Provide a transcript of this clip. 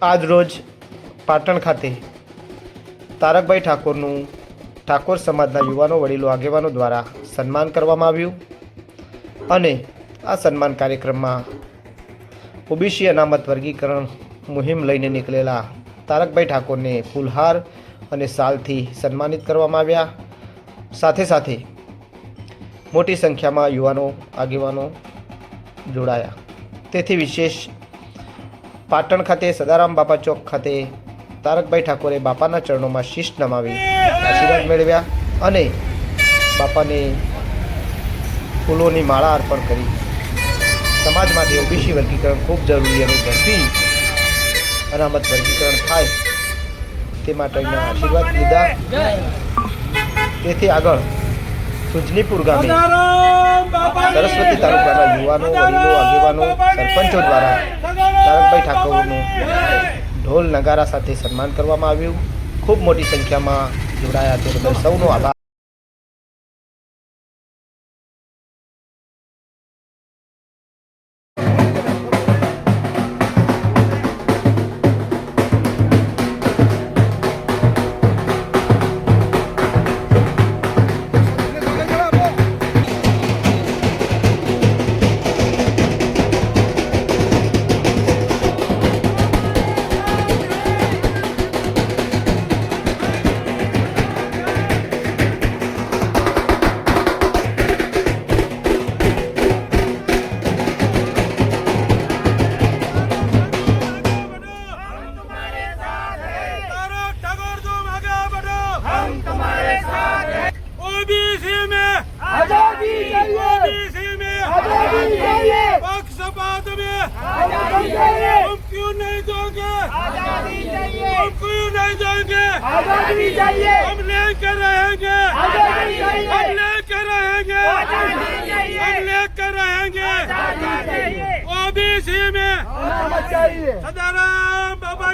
આજ રોજ પાટણ ખાતે તારકભાઈ ઠાકોરનું ઠાકોર સમાજના યુવાનો વડીલો આગેવાનો દ્વારા સન્માન કરવામાં આવ્યું અને આ સન્માન કાર્યક્રમમાં ઓબીસી અનામત વર્ગીકરણ મુહિમ લઈને નીકળેલા તારકભાઈ ઠાકોરને ફૂલહાર અને શાલથી સન્માનિત કરવામાં આવ્યા। સાથે સાથે મોટી સંખ્યામાં યુવાનો આગેવાનો જોડાયા। તેથી વિશેષ પાટણ ખાતે સદારામ બાપા ચોક ખાતે તારકભાઈ ઠાકોરે બાપાના ચરણોમાં શીશ નમાવી આશીર્વાદ મેળવ્યા અને બાપાને ફૂલોની માળા અર્પણ કરી સમાજ માટે ઓબીસી વર્ગીકરણ ખૂબ જરૂરી અને ઝડપી અનામત વર્ગીકરણ થાય તે માટેના આશીર્વાદ લીધા। તેથી આગળ સુજનીપુર ગામે સરસ્વતી તાલુકાના યુવાનો વડીલો આગેવાનો સરપંચો દ્વારા તારકભાઈ ઠાકોરનું ઢોલ નગારા સાથે સન્માન કરવામાં આવ્યું। ખૂબ મોટી સંખ્યામાં જોડાયા તે બદલ સૌનો આભાર। ओबीसी में आजादी चाहिए, ओबीसी में आजादी चाहिए, पक्षपात में आजादी चाहिए, हम क्यों नहीं दोगे आजादी चाहिए, हम क्यों नहीं दोगे आजादी चाहिए, हम लेकर रहेंगे आजादी चाहिए, हम लेकर रहेंगे आजादी चाहिए, हम लेकर रहेंगे आजादी चाहिए, ओबीसी में आजादी चाहिए। सदाराम बाबा